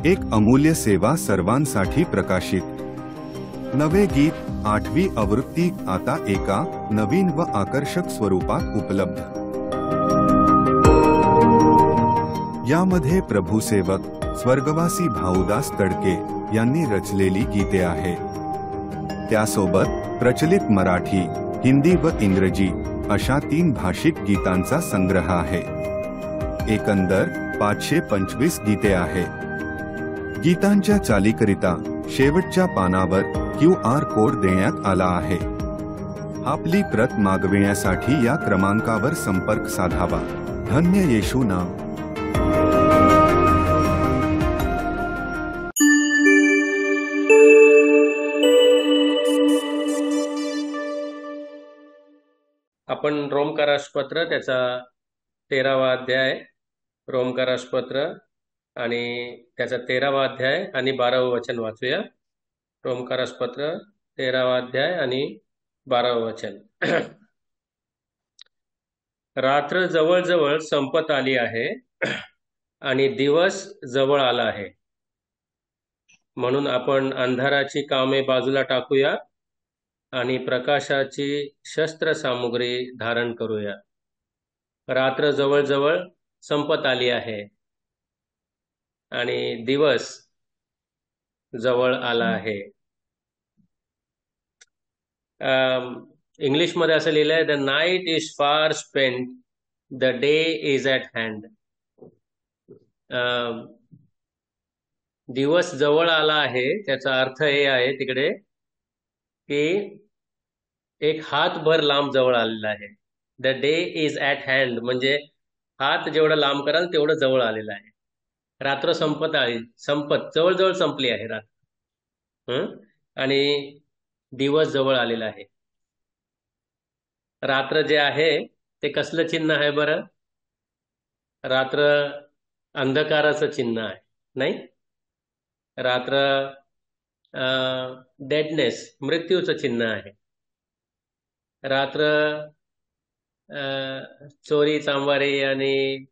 एक अमूल्य सेवा सर्वांसाठी प्रकाशित. नवे गीत 8वी आवृत्ती आता एका नवीन व आकर्षक स्वरूपात उपलब्ध. यामध्ये प्रभुसेवक स्वर्गवासी भाऊदास तडके यांनी रचलेली गीते आहे. त्यासोबत प्रचलित मराठी, हिंदी व इंग्रजी अशा 3 भाषिक गीतांचा संग्रह आहे. एकंदर 525 गीते आहे. गीतांच्या चालीकरिता शेवटच्या पानावर QR कोड देण्यात आला आहे. आपली प्रत मागविण्यासाठी या क्रमांकावर संपर्क साधावा. धन्य येशू नाम. आपण रोमकारासपत्र त्याचा 13वा अध्याय, रोमकारासपत्र आणि त्याचा 13वा अध्याय आणि 12वं वचन वाचूया. रोमकारासपत्र 13वा अध्याय आणि 12वं वचन. रात्र जवळ संपत आली आहे आणि दिवस जवळ आला आहे. म्हणून आपण अंधाराची कामे बाजूला टाकूया आणि प्रकाशाची शस्त्र सामुग्री धारण करूया. रात्र जवळ संपत आली आहे आणि दिवस जवळ आला आहे. इंग्लिश मध्ये असं लिहिलंय, the night is far spent, the day is at hand. दिवस जवळ आला आहे त्याचा अर्थ हे आहे तिकडे की एक हातभर लांब जवळ आलेला आहे. The day is at hand म्हणजे हात जेवढं लांब कराल तेवढं जवळ आलेलं आहे. रात्र जवळ संपली आहे रात्र, आणि दिवस जवळ आलेला आहे. रात्र जे आहे ते कसलं चिन्ह आहे बरं? रात्र अंधकाराचं चिन्ह आहे, नाही? रात्र डेडनेस, मृत्यूचं चिन्ह आहे. रात्र चोरी चांबारी आणि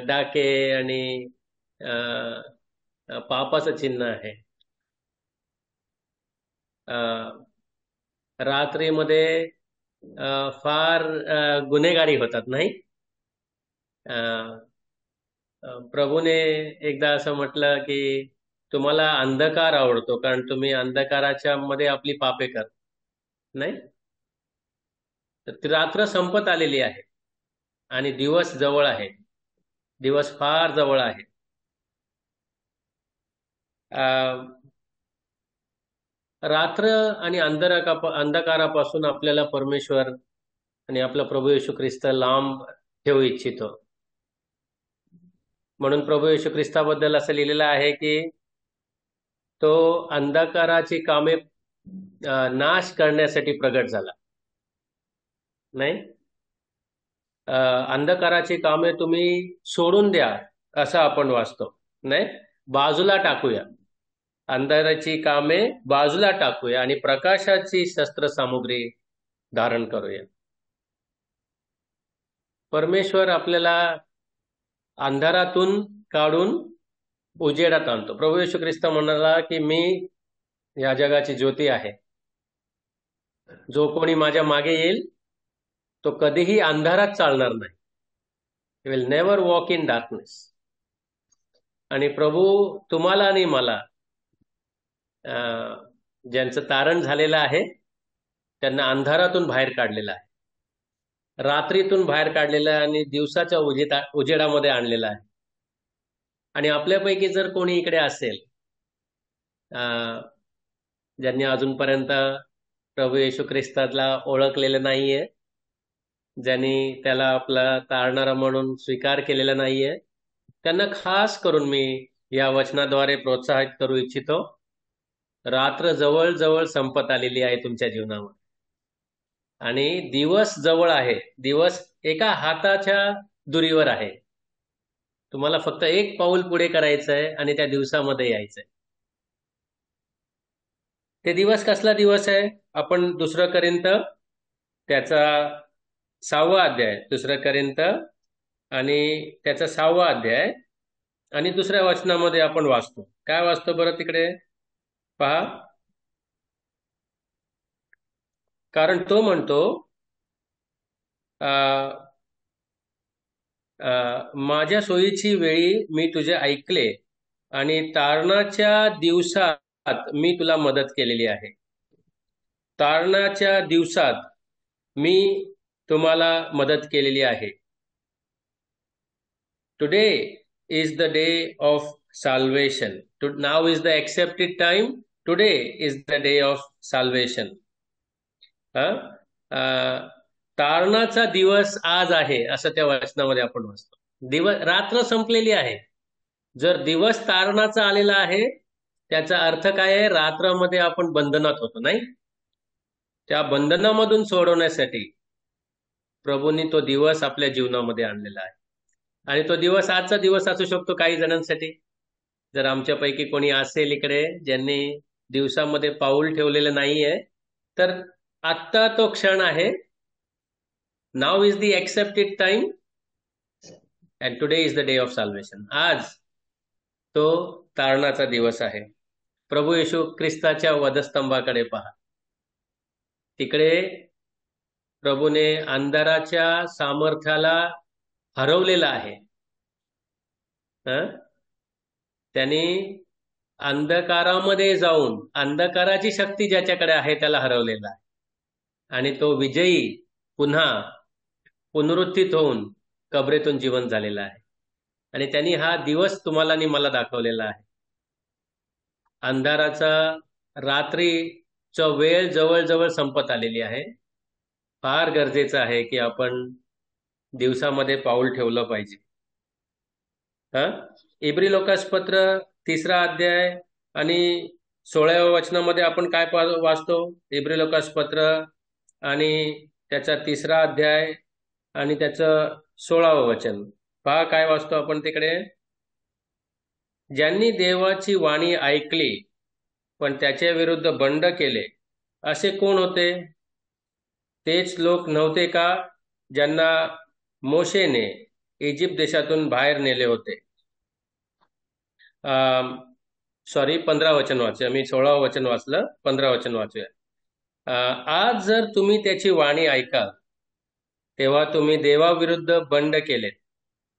डाके आणि पापाचं चिन्ह आहे. रात्रीमध्ये फार गुन्हेगारी होतात, नाही? प्रभूने एकदा असं म्हटलं की तुम्हाला अंधकार आवडतो कारण तुम्ही अंधकाराच्या मध्ये आपली पापे करता, नाही? तर ती रात्र संपत आलेली आहे आणि दिवस जवळ आहे. दिवस फार जवळ आहे. रात्र आणि अंधकारापासून आपल्याला परमेश्वर आणि आपला प्रभू येशू ख्रिस्त लांब ठेवू इच्छितो. म्हणून प्रभू येशू ख्रिस्ताबद्दल असं लिहिलेलं आहे की तो अंधकाराची कामे नाश करण्यासाठी प्रगट झाला, नाही? अंधकाराची कामे तुम्ही सोडून द्या असं आपण वाचतो, नाही? बाजूला टाकूया, अंधाराची कामे बाजूला टाकूया आणि प्रकाशाची शस्त्र सामुग्री धारण करूया. परमेश्वर आपल्याला अंधारातून काढून उजेडात आणतो. प्रभू येशू ख्रिस्त म्हणाला की मी या जगाची ज्योती आहे. जो कोणी माझ्या मागे येईल तो कधीही अंधारात चालणार नाही. He will never walk in darkness. आणि प्रभू तुम्हाला आणि मला, ज्यांचं तारण झालेलं आहे, त्यांना अंधारातून बाहेर काढलेलं आहे, रात्रीतून बाहेर काढलेलं आहे आणि दिवसाच्या उजेडामध्ये आणलेलं आहे. आणि आपल्यापैकी जर कोणी इकडे असेल ज्यांनी अजूनपर्यंत प्रभू येशू ख्रिस्ताला ओळखलेलं नाहीये, ज्यांनी त्याला आपला तारणारा म्हणून स्वीकार केलेला नाहीये, त्यांना खास करून मी या वचनाद्वारे प्रोत्साहित करू इच्छितो. रात्र जवळ संपत आलेली आहे तुमच्या जीवनामध्ये आणि दिवस जवळ आहे. दिवस एका हाताच्या दुरीवर आहे. तुम्हाला फक्त एक पाऊल पुढे करायचं आहे आणि त्या दिवसामध्ये यायचंय. ते दिवस कसला दिवस आहे? आपण 2 कोरिंथ त्याचा 6वा अध्याय, 2 कोरिंथ आणि त्याचा 6वा अध्याय आणि दुसऱ्या वचनामध्ये आपण वाचतो. काय वाचतो बरं तिकडे पहा. कारण तो म्हणतो माझ्या सोयीची वेळी मी तुझे ऐकले आणि तारणाच्या दिवसात मी तुला मदत केलेली आहे. तारणाच्या दिवसात मी तुम्हाला मदत केलेली आहे. Today is the day of salvation. Now is the accepted time. Today is the day of salvation. तारणाचा दिवस आज आहे असं त्या वचनामध्ये आपण वाचतो. दिवस रात्र संपलेली आहे. जर दिवस तारणाचा आलेला आहे त्याचा अर्थ काय आहे? रात्रामध्ये आपण बंधनात होतो, नाही? त्या बंधनामधून सोडवण्यासाठी प्रभूंनी तो दिवस आपल्या जीवनामध्ये आणलेला आहे. आणि तो दिवस आजचा दिवस असू शकतो काही जणांसाठी. जर आमच्यापैकी कोणी असेल इकडे ज्यांनी दिवसामध्ये पाऊल ठेवलेलं नाहीये, तर आत्ता तो क्षण आहे. Now is the accepted time and today is the day of salvation. आज तो तारणाचा दिवस आहे. प्रभू येशू ख्रिस्ताच्या वधस्तंभाकडे पहा. तिकडे प्रभूने अंधाराच्या सामर्थ्याला हरवलेलं आहे. त्यांनी अंधकारामध्ये जाऊन अंधकाराची शक्ती ज्याच्याकडे आहे त्याला हरवलेला आहे. आणि तो विजयी पुन्हा पुनरुत्थित होऊन कबरेतून जिवंत झालेला आहे. आणि त्यांनी हा दिवस तुम्हाला आणि मला दाखवलेला आहे. अंधाराचा रात्रीचा वेळ जवळ संपत आलेली आहे. फार गरजेचं आहे की आपण दिवसामध्ये पाऊल ठेवलं पाहिजे. इब्री लोकासपत्र 3 अध्याय आणि 16व्या वचनामध्ये आपण काय वाचतो? इब्री लोकासपत्र आणि त्याचा 3 अध्याय आणि त्याचं 16वं वचन पहा. काय वाचतो आपण तिकडे? ज्यांनी देवाची वाणी ऐकली पण त्याच्या विरुद्ध बंड केले असे कोण होते? तेच लोक नव्हते का ज्यांना मोशेने इजिप्त देशातून बाहेर नेले होते? 15 वचन वाचूया. मी 16 वचन वाचलं, 15 वचन वाचूया. आज जर तुम्ही त्याची वाणी ऐकाल तेव्हा तुम्ही देवाविरुद्ध बंड केले,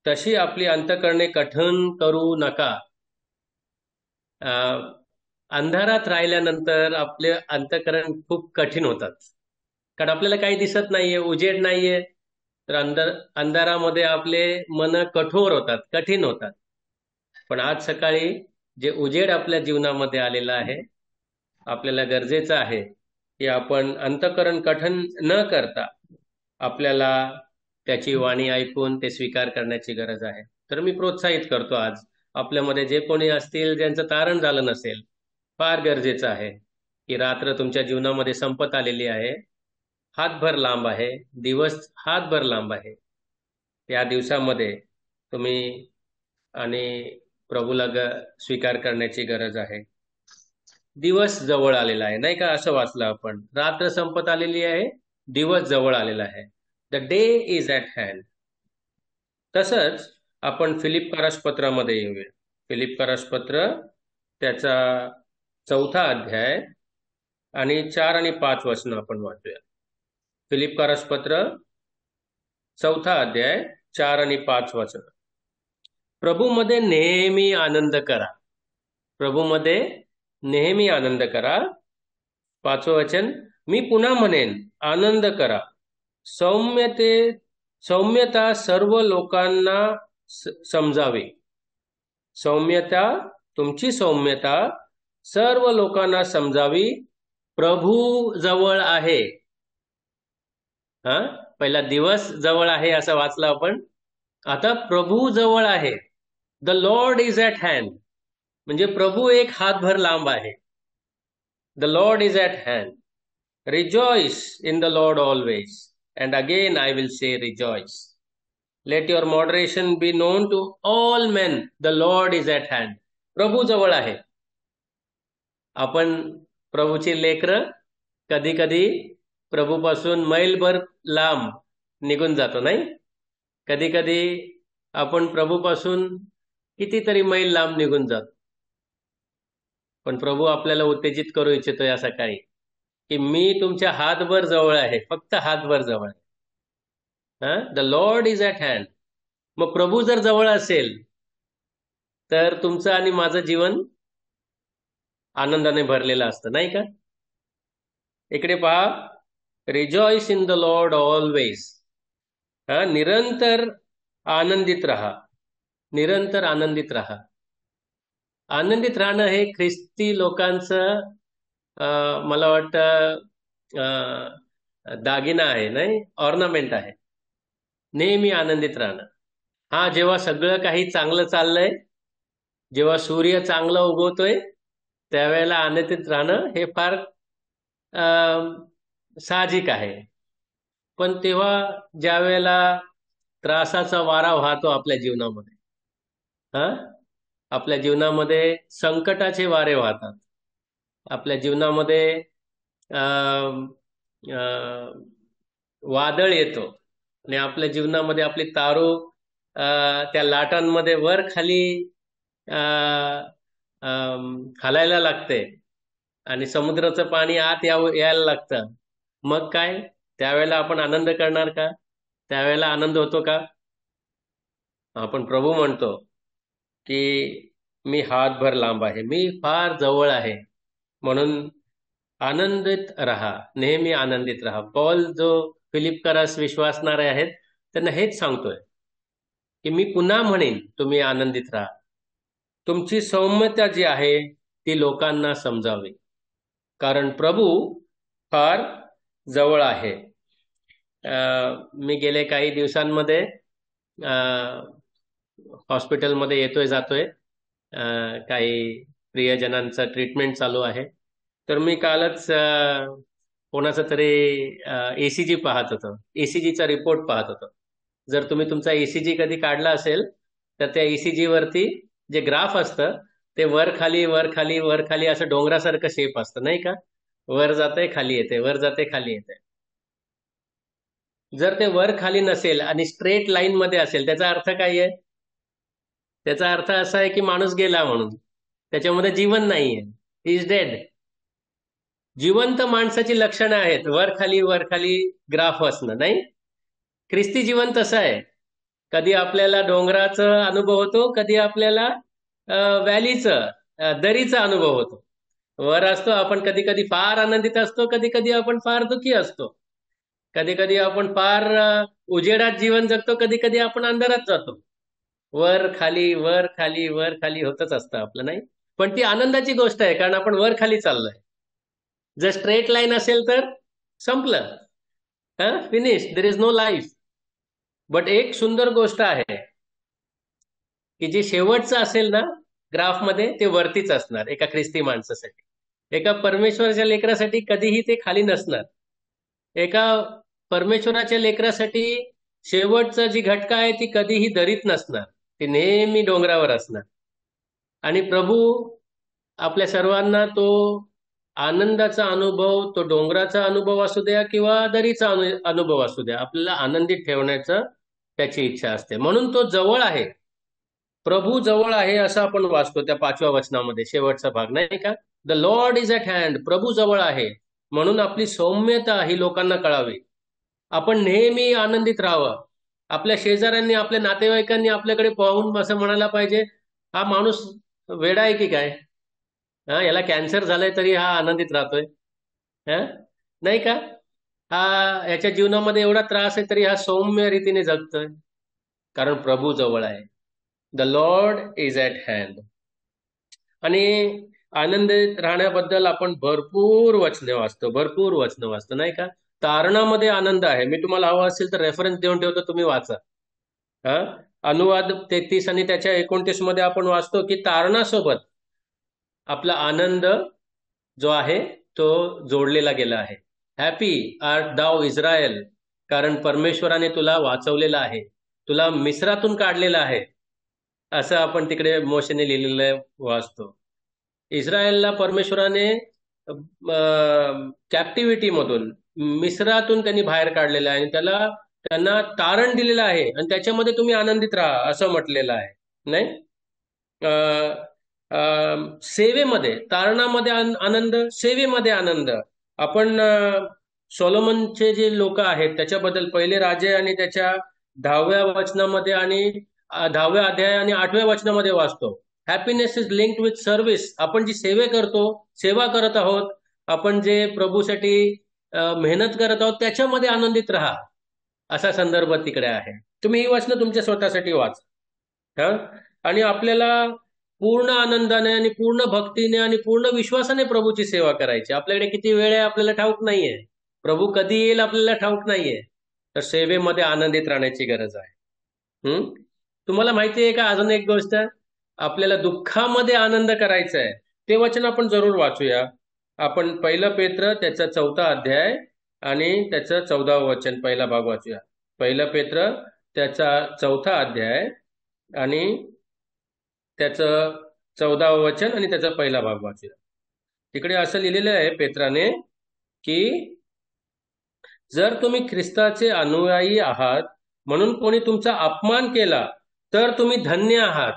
तशी आपली अंतकरणे कठीण करू नका. अंधारात राहिल्यानंतर आपले अंतकरण खूप कठीण होतात. कारण आपल्याला काही दिसत नाहीये, उजेड नाहीये, तर अंधारामध्ये आपले मन कठोर होतात, कठीण होतात. पण आज सकाळी जे उजेड आपल्या जीवनामध्ये आलेला आहे, आपल्याला गरजेचं आहे की आपण अंतकरण कठीण न करता आपल्याला त्याची वाणी ऐकून ते स्वीकार करण्याची गरज आहे. तर मी प्रोत्साहित करतो आज आपल्यामध्ये जे कोणी असतील ज्यांचं तारण झालं नसेल, फार गरजेचं आहे की रात्र तुमच्या जीवनामध्ये संपत आलेली आहे. हातभर लांब आहे, दिवस हातभर लांब आहे. या दिवसामध्ये तुम्ही आणि प्रभूला स्वीकार करण्याची गरज आहे. दिवस जवळ आलेला आहे, नाही का? असं वाचलं आपण. रात्र संपत आलेली आहे, दिवस जवळ आलेला आहे. The day is at hand. तसंच आपण फिलिप्पकारास पत्रामध्ये येऊया. फिलिप्पकारास पत्र त्याचा 4था अध्याय आणि 4 आणि 5 वचन आपण वाचूया. फिलिप्पकारास पत्र 4था अध्याय 4 आणि 5 वचन. प्रभूमध्ये नेहमी आनंद करा. प्रभूमध्ये नेहमी आनंद करा. 5वं वचन. मी पुन्हा म्हणेन, आनंद करा. सौम्यता सर्व लोकांना समजावी. सौम्यता, तुमची सौम्यता सर्व लोकांना समजावी. प्रभू जवळ आहे. पहिला दिवस जवळ आहे असं वाचलं आपण. आता प्रभू जवळ आहे. The Lord is at hand. म्हणजे प्रभू एक हातभर लांब आहे. The Lord is at hand. Rejoice in the Lord always. And again I will say rejoice. Let your moderation be known to all men. The Lord is at hand. प्रभू जवळ आहे. आपण प्रभूची लेकरं कधी कधी प्रभूपासून मैलभर लांब निघून जातो, नाही? कधी कधी आपण प्रभूपासून कितीतरी मैल लांब निघून जातो. पण प्रभू आपल्याला उत्तेजित करू इच्छितो या सकाळी, की मी तुमच्या हातभर जवळ आहे, फक्त हातभर जवळ आहे. The Lord is at hand. मग प्रभू जर जवळ असेल तर तुमचं आणि माझं जीवन आनंदाने भरलेलं असतं, नाही का? इकडे पहा, रिजॉईस इन द लॉर्ड ऑलवेज. निरंतर आनंदित राहा, निरंतर आनंदित राहा. आनंदित राहणं हे ख्रिस्ती लोकांचं मला वाटतं दागिना आहे, नाही, ऑर्नामेंट आहे. नेहमी आनंदित राहणं. जेव्हा सगळं काही चांगलं चाललंय, जेव्हा सूर्य चांगला उगवतोय, त्यावेळेला आनंदित राहणं हे फार साहजिक आहे. पण तेव्हा ज्या वेळेला त्रासाचा वारा वाहतो आपल्या जीवनामध्ये, आपल्या जीवनामध्ये संकटाचे वारे वाहतात, आपल्या जीवनामध्ये वादळ येतो आणि आपल्या जीवनामध्ये आपली तारू त्या लाटांमध्ये वर खाली हालायला लागते आणि समुद्राचं पाणी आत यायला लागतं. मग काय, त्यावेळेला आपण आनंद करणार का? त्यावेळेला आनंद होतो का? आपण प्रभू म्हणतो की मी हातभर लांब आहे, मी फार जवळ आहे, म्हणून आनंदित राहा, नेहमी आनंदित राहा. पॉल जो फिलिपकरास विश्वासणारे आहेत त्यांना हेच सांगतोय की मी पुन्हा म्हणेन, तुम्ही आनंदित राहा. तुमची सौम्यता जी आहे ती लोकांना समजावी, कारण प्रभू फार जवळ आहे. मी गेले काही दिवसांमध्ये हॉस्पिटलमध्ये येतोय जातोय, काही प्रियजनांचं ट्रीटमेंट चालू आहे. तर मी कालच कोणाचा तरी ECG पाहत होतो, ECGचा रिपोर्ट पाहत होतो. जर तुम्ही तुमचा ECG कधी काढला असेल तर त्या ECG वरती जे ग्राफ असतं ते वर खाली वर खाली वर खाली असं डोंगरासारखं शेप असतं, नाही का? वर जाते खाली येते, वर जाते खाली येते. जर ते वर खाली नसेल आणि स्ट्रेट लाईन मध्ये असेल, त्याचा अर्थ काय आहे? त्याचा अर्थ असा आहे की माणूस गेला म्हणून, त्याच्यामध्ये जीवन नाहीये, इज डेड. जिवंत माणसाची लक्षणं आहेत वर खाली ग्राफ असणं, नाही? ख्रिस्ती जीवन तसं आहे. कधी आपल्याला डोंगराचा अनुभव होतो, कधी आपल्याला व्हॅलीचं दरीचा अनुभव होतो. वर असतो आपण, कधी कधी फार आनंदित असतो, कधी कधी आपण फार दुःखी असतो, कधी कधी आपण फार उजेडात जीवन जगतो, कधी कधी आपण अंधारात जातो. वर खाली वर खाली वर खाली होतच असतं आपलं, नाही? पण ती आनंदाची गोष्ट आहे, कारण आपण वर खाली चाललोय. जर स्ट्रेट लाईन असेल तर संपलं, finish, there is no life. But एक सुंदर गोष्ट आहे की जे शेवटचं असेल ना ग्राफमध्ये, ते वरतीच असणार एका ख्रिस्ती माणसासाठी. एका परमेश्वराच्या लेकरासाठी कधीही ते खाली नसणार. एका परमेश्वराच्या लेकरासाठी शेवटचं जी घटका आहे ती कधीही दरीत नसणार, ती नेहमी डोंगरावर असणार. आणि प्रभू आपल्या सर्वांना तो आनंदाचा अनुभव, तो डोंगराचा अनुभव असू द्या किंवा दरीचा अनुभव असू द्या, आपल्याला आनंदित ठेवण्याचं त्याची इच्छा असते. म्हणून तो जवळ आहे, प्रभू जवळ आहे असं आपण वाचतो त्या 5व्या वचनामध्ये, शेवटचा भाग, नाही का? The Lord is at hand, प्रभू जवळ आहे. म्हणून आपली सौम्यता ही लोकांना कळावी, आपण नेहमी आनंदित राहावं. आपल्या शेजाऱ्यांनी, आपल्या नातेवाईकांनी आपल्याकडे पाहून असं म्हणायला पाहिजे, हा माणूस वेडा आहे की काय? याला कॅन्सर झालाय तरी हा आनंदित राहतोय, नाही का? याच्या जीवनामध्ये एवढा त्रास आहे तरी हा सौम्य रीतीने जगतोय, कारण प्रभू जवळ आहे. The Lord is at hand. आणि आनंदित राहण्याबद्दल आपण भरपूर वचने वाचतो, भरपूर वचनं वाचतो, नाही का? तारणामध्ये आनंद आहे. मी तुम्हाला हवं असेल तर रेफरन्स देऊन ठेवतो, तुम्ही वाचा. अनुवाद 33 आणि त्याच्या 29 मध्ये आपण वाचतो की तारणासोबत आपला आनंद जो आहे तो जोडलेला गेला आहे. हॅपी आर्ट दाऊ इस्रायल, कारण परमेश्वराने तुला वाचवलेलं आहे, तुला मिस्रातून काढलेलं आहे, असं आपण तिकडे मोशेने लिहिलेलं वाचतो. इस्रायलला परमेश्वराने कॅप्टिव्हिटी मधून, मिस्रातून त्यांनी बाहेर काढलेलं आहे आणि त्यांना तारण दिलेलं आहे आणि त्याच्यामध्ये तुम्ही आनंदित राहा असं म्हटलेलं आहे, नाही? सेवेमध्ये, तारणामध्ये आनंद, सेवेमध्ये आनंद. आपण सोलोमनचे जे लोक आहेत त्याच्याबद्दल पहिले राजे आणि त्याच्या 10व्या वचनामध्ये आणि 10व्या अध्याय आणि 8व्या वचनामध्ये वाचतो. Happiness is linked with service. आपण जी सेवा करत आहोत, आपण जे प्रभूसाठी मेहनत करत आहोत त्याच्यामध्ये आनंदित राहा, असा संदर्भ तिकडे आहे. तुम्ही ही वचनं तुमच्या स्वतःसाठी वाचा. हा, आणि आपल्याला पूर्ण आनंदाने आणि पूर्ण भक्तीने आणि पूर्ण विश्वासाने प्रभूची सेवा करायची. आपल्याकडे किती वेळ आहे आपल्याला ठाऊक नाहीये, प्रभू कधी येईल आपल्याला ठाऊक नाहीये. तर सेवेमध्ये आनंदित राहण्याची गरज आहे. तुम्हाला माहिती आहे का अजून एक गोष्ट, आपल्याला दुःखामध्ये आनंद करायचा आहे. ते वचन आपण जरूर वाचूया. आपण 1 पेत्र त्याचा 4था अध्याय आणि त्याचं 14वं वचन, पहिला भाग वाचूया. 1 पेत्र त्याचा 4था अध्याय आणि त्याचं 14वं वचन आणि त्याचा पहिला भाग वाचूया. तिकडे असं लिहिलेलं आहे पेत्राने की जर तुम्ही ख्रिस्ताचे अनुयायी आहात म्हणून कोणी तुमचा अपमान केला तर तुम्ही धन्य आहात.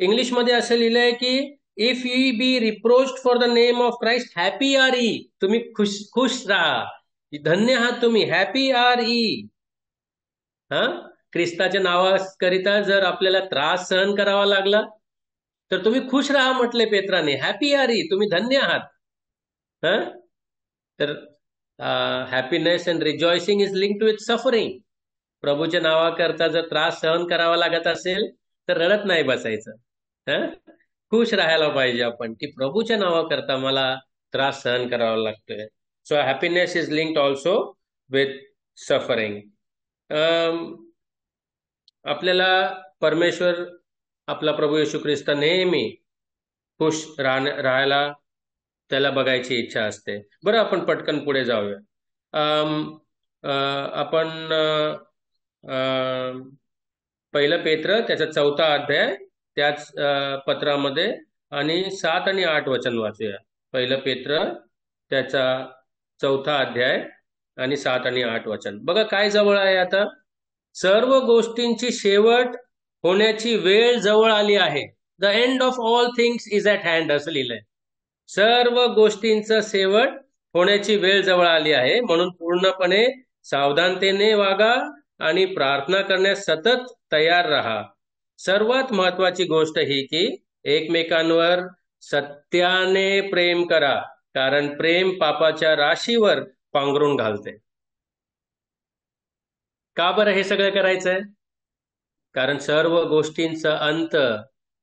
इंग्लिशमध्ये असं लिहिलंय की if you be reproached for the name of Christ happy are ye. तुम्ही खुश खुश राहा, धन्य आहात तुम्ही, हॅपी आर ई. हा, ख्रिस्ताच्या नावाकरिता जर आपल्याला त्रास सहन करावा लागला तर तुम्ही खुश राहा म्हटले पेत्राने, हॅपी आर ई, तुम्ही धन्य आहात. हा, तर happiness and rejoicing is linked with suffering. प्रभूच्या नावाकरता जर त्रास सहन करावा लागत असेल तर रडत नाही बसायचं. हा, खुश राहायला पाहिजे आपण की प्रभूच्या नावाकरता मला त्रास सहन करावा लागतोय. So happiness is linked also with suffering. आपल्याला परमेश्वर आपला प्रभू येशू ख्रिस्त नेहमी खुश राहायला त्याला बघायची इच्छा असते. बरं, आपण पटकन पुढे जाऊया. आपण 1 पेत्र त्याचा 4था अध्याय त्याच पत्रामध्ये आणि 7 आणि 8 वचन वाचूया. 1 पेत्र त्याचा 4था अध्याय आणि 7 आणि 8 वचन. बघा काय जवळ आहे आता. सर्व गोष्टींची शेवट होण्याची वेळ जवळ आली आहे. The end of all things is at hand, असं लिहिलंय. सर्व गोष्टींचं शेवट होण्याची वेळ जवळ आली आहे, म्हणून पूर्णपणे सावधानतेने वागा आणि प्रार्थना करण्यास सतत तयार राहा. सर्वात महत्वाची गोष्ट ही की एकमेकांवर सत्याने प्रेम करा, कारण प्रेम पापाच्या राशीवर पांघरून घालते. का बरं हे सगळं करायचंय? कारण सर्व गोष्टींचा अंत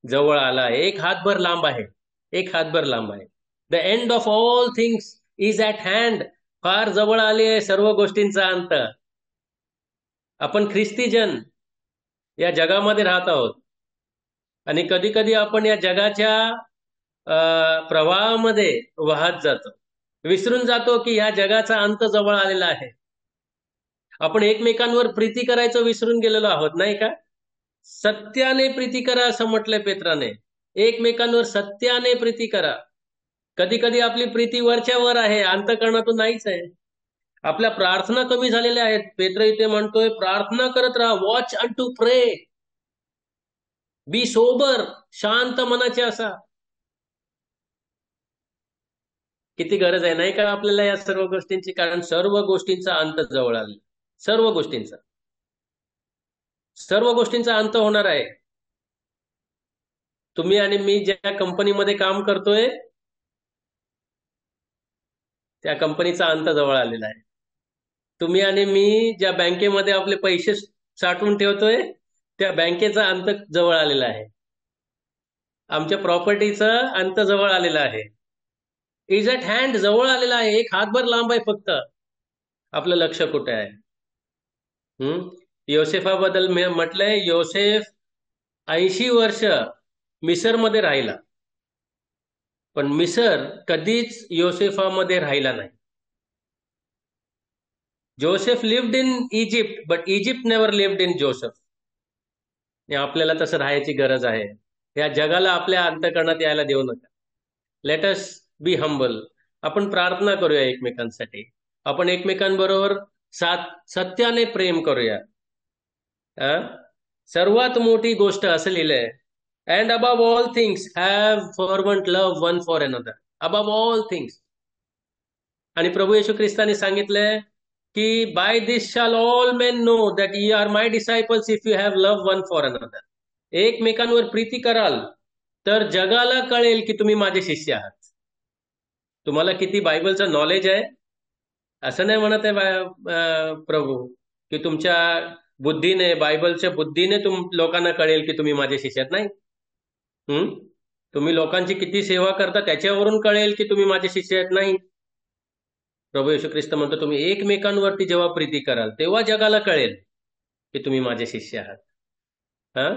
जवळ आला आहे. एक हातभर लांब आहे, एक हातभर लांब आहे. The end of all things is at hand. फार जवळ आले आहे सर्व गोष्टींचा अंत. आपण ख्रिस्तीजन या जगामध्ये राहत आहोत आणि कधी कधी आपण या जगाच्या प्रवाहामध्ये वाहत जातो, विसरून जातो की ह्या जगाचा अंत जवळ आलेला आहे. आपण एकमेकांवर प्रीती करायचं विसरून गेलेलो आहोत, नाही का? सत्याने प्रीती करा असं म्हटलंय पेत्राने. एकमेकांवर सत्याने प्रीती करा. कधी कधी आपली प्रीती वरच्या वर आहे, अंतःकरणातून नाहीच आहे. आपल्या प्रार्थना कमी झालेल्या आहेत. पेत्र इथे म्हणतोय प्रार्थना करत राहा, वॉच अन टू प्रे, बी सोबर, शांत मनाचे असा. किती गरज आहे नाही का आपल्याला या सर्व गोष्टींची? कारण सर्व गोष्टींचा अंत जवळ आला. सर्व गोष्टींचा अंत होणार आहे. तुम्ही आणि मी ज्या कंपनीमध्ये काम करतोय त्या कंपनीचा अंत जवळ आलेला आहे. तुम्ही आणि मी ज्या बँकेमध्ये आपले पैसे साठवून ठेवतोय त्या बँकेचा अंत जवळ आलेला आहे. आमच्या प्रॉपर्टीचा अंत जवळ आलेला आहे. इज ॲट हँड, जवळ आलेला आहे. एक हातभर लांब आहे फक्त. आपलं लक्ष कुठे आहे? योसेफाबद्दल म्हटलंय, योसेफ 80 वर्ष मिसरमध्ये राहिला, पण मिसर कधीच योसेफामध्ये राहिला नाही. Joseph lived in Egypt but Egypt never lived in Joseph. आपल्याला तसं राहायची गरज आहे. या जगाला आपल्या अंतःकरणात यायला देऊ नका. लेट अस बी हंबल. आपण प्रार्थना करूया एकमेकांसाठी. आपण एकमेकांबरोबर सत्याने प्रेम करूया. सर्वात मोठी गोष्ट असं लिहिलंय and above all things have fervent love one for another. Above all things. आणि प्रभू येशू ख्रिस्ताने सांगितलंय की by this shall all men know that you are my disciples if you have love one for another. एकमेकांवर प्रीती कराल तर जगाला कळेल की तुम्ही माझे शिष्य आहात. तुम्हाला किती बायबलचं नॉलेज आहे असं नाही म्हणत आहे प्रभू की तुमच्या बुद्धीने, बायबलच्या बुद्धीने लोकांना कळेल की तुम्ही माझे शिष्य आहात. नाही. तुम्ही लोकांची किती सेवा करता त्याच्यावरून कळेल की तुम्ही माझे शिष्य आहेत. नाही. प्रभू येशू ख्रिस्त म्हणतो तुम्ही एकमेकांवरती जेव्हा प्रीती कराल तेव्हा जगाला कळेल की तुम्ही माझे शिष्य आहात. हा.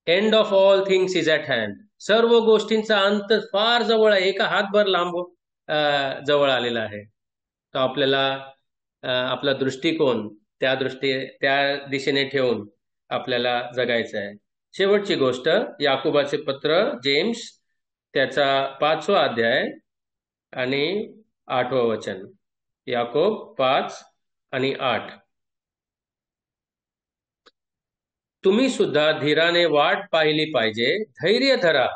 End of all things is at hand. सर्व गोष्टींचा अंत फार जवळ आहे, एका हातभर लांब जवळ आलेला आहे. तो आपल्याला आपला दृष्टिकोन त्या दिशेने ठेवून आपल्याला जगायचं आहे. शेवटची गोष्ट याकोबाचे पत्र, जेम्स त्याचा 5वा अध्याय आणि 8वं वचन. याकोब 5 आणि 8. तुम्ही सुद्धा धीराने वाट पाहिली पाहिजे. धैर्य धरा,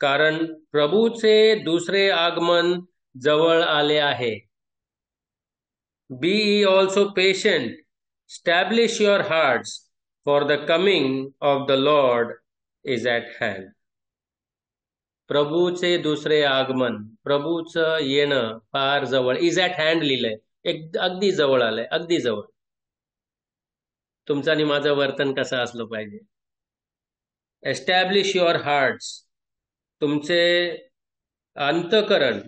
कारण प्रभूचे दुसरे आगमन जवळ आले आहे. बी ye also patient, establish your hearts, for the coming of the Lord is at hand. प्रभूचे दुसरे आगमन, प्रभूचं येणं फार जवळ. इज ॲट हँड लिहिलंय. अगदी जवळ आलंय, अगदी जवळ. तुमचं आणि माझं वर्तन कसं असलं पाहिजे. Establish your hearts. तुमचे अंतकरण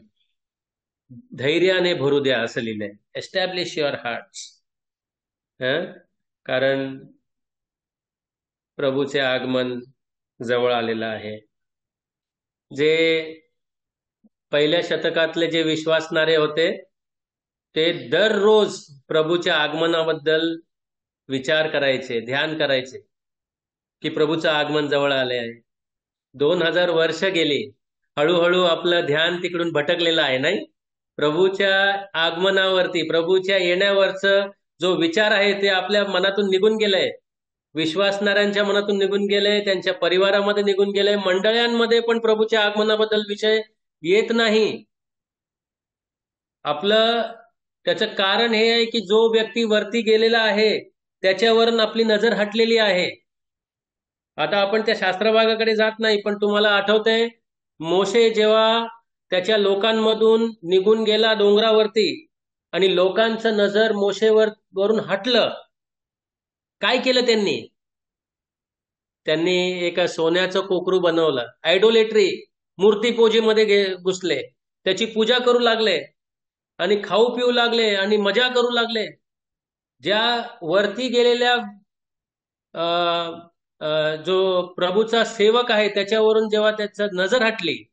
धैर्याने भरू द्या असं लिहिलंय. Establish your hearts. कारण प्रभूचे आगमन जवळ आलेलं आहे. जे पहिल्या शतकातले जे विश्वासणारे होते ते दररोज प्रभूच्या आगमनाबद्दल विचार करायचे, ध्यान करायचे की प्रभूचं आगमन जवळ आले आहे. 2000 वर्ष गेली, हळूहळू आपलं ध्यान तिकडून भटकलेलं आहे. नाही. प्रभूच्या आगमनावरती, प्रभूच्या येण्यावरचं जो विचार आहे ते आपल्या मनातून निघून गेलंय. विश्वासणाऱ्यांच्या मनातून निघून गेले, त्यांच्या परिवारामध्ये निघून गेले, मंडळांमध्ये पण प्रभूच्या आगमनाबद्दल विषय येत नाही. आपलं त्याचं कारण हे आहे की जो व्यक्ती वरती गेलेला आहे त्याच्यावरून आपली नजर हटलेली आहे. आता आपण त्या शास्त्रभागाकडे जात नाही, पण तुम्हाला आठवतंय मोशे जेव्हा त्याच्या लोकांमधून निघून गेला डोंगरावरती आणि लोकांचं नजर मोशेवरून हटलं, काय केलं त्यांनी? त्यांनी एका सोन्याचं कोकरू बनवलं. आयडोलेट्री, मूर्तीपूजेमध्ये घुसले, त्याची पूजा करू लागले आणि खाऊ पिऊ लागले आणि मजा करू लागले. ज्या वरती गेलेल्या जो प्रभूचा सेवक आहे त्याच्यावरून जेव्हा त्याची नजर हटली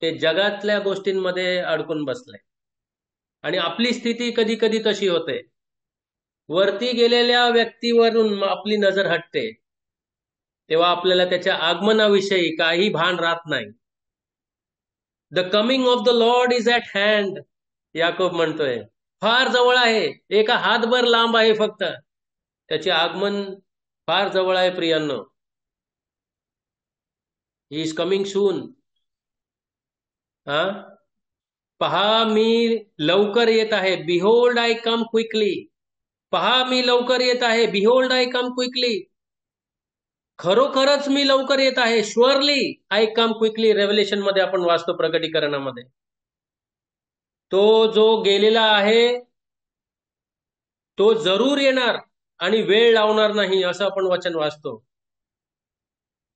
ते जगातल्या गोष्टींमध्ये अडकून बसले. आणि आपली स्थिती कधी कधी तशी होते. वरती गेलेल्या व्यक्तीवरून आपली नजर हटते तेव्हा आपल्याला त्याच्या आगमनाविषयी काही भान राहत नाही. The coming of the Lord is at hand, Yakob म्हणतोय. फार जवळ आहे, एका हातभर लांब आहे फक्त. त्याचे आगमन फार जवळ आहे प्रियांनो. He is coming soon. पहा मी लवकर येत आहे. Behold I come quickly. पहा मी लवकर येत आहे. Behold I come quickly. खरोखरच मी लवकर येत आहे. श्युअरली आय कम क्विकली. रेव्हलेशन मध्ये आपण वाचतो, प्रकटीकरणामध्ये. तो जो गेलेला आहे तो जरूर येणार आणि वेळ लावणार नाही असं आपण वचन वाचतो.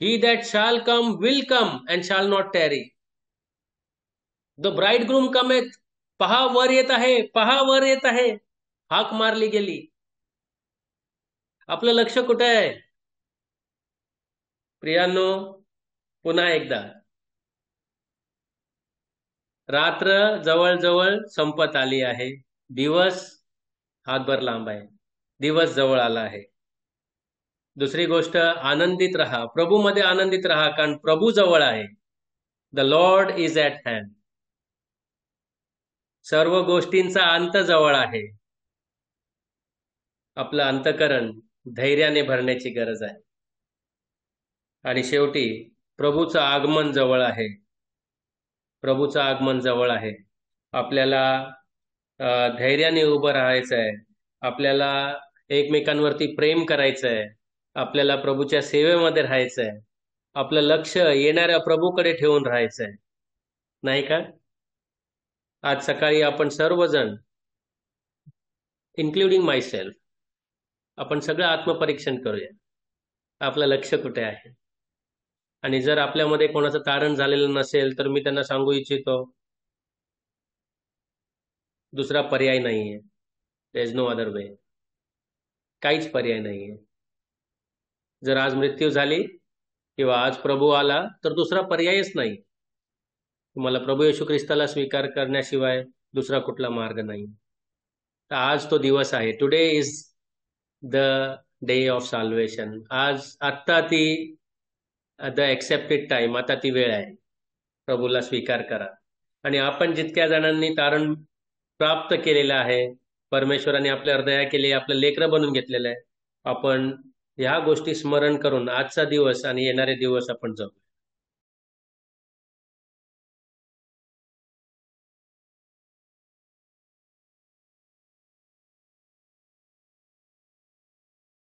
He that shall come will come and shall not tarry. The bridegroom cometh. पहा वर येत आहे, पहा वर येत आहे. हाक मारली गेली. आपलं लक्ष कुठे आहे प्रियांनो? पुन्हा एकदा, रात्र जवळ संपत आली आहे. दिवस हातभर लांब आहे. दिवस जवळ आला आहे. दुसरी गोष्ट, आनंदित राहा, प्रभूमध्ये आनंदित राहा, कारण प्रभू जवळ आहे. The Lord is at hand. सर्व गोष्टींचा अंत जवळ आहे. आपलं अंतकरण धैर्याने भरण्याची गरज आहे. आणि शेवटी प्रभूचं आगमन जवळ आहे. प्रभूचं आगमन जवळ आहे. आपल्याला धैर्याने उभं राहायचं आहे. आपल्याला एकमेकांवरती प्रेम करायचं आहे. आपल्याला प्रभूच्या सेवेमध्ये राहायचं आहे. आपलं लक्ष येणाऱ्या प्रभूकडे ठेवून राहायचं आहे, नाही का? आज सकाळी आपण सर्वजण, इन्क्लुडिंग माय सेल्फ, आपण सगळं आत्मपरीक्षण करूया. आपलं लक्ष कुठे आहे? आणि जर आपल्यामध्ये कोणाचं तारण झालेलं नसेल तर मी त्यांना सांगू इच्छितो, दुसरा पर्याय नाहीये. There is no other way. काहीच पर्याय नाहीये. जर आज मृत्यू झाली किंवा आज प्रभू आला तर दुसरा पर्यायच नाही. तुम्हाला प्रभू येशू ख्रिस्ताला स्वीकार करण्याशिवाय दुसरा कुठला मार्ग नाही. तर आज तो दिवस आहे. Today is the day of solvation. आत्ता ती द एक्सेप्टेड टाइम, आता ती वेळ आहे. प्रभूला स्वीकार करा. आणि आपण जितक्या जणांनी तारण प्राप्त केलेलं आहे, परमेश्वराने आपल्या हृदया केली, आपलं लेकरं बनवून घेतलेलं आहे, आपण ह्या गोष्टी स्मरण करून आजचा दिवस आणि येणारे दिवस आपण जगू.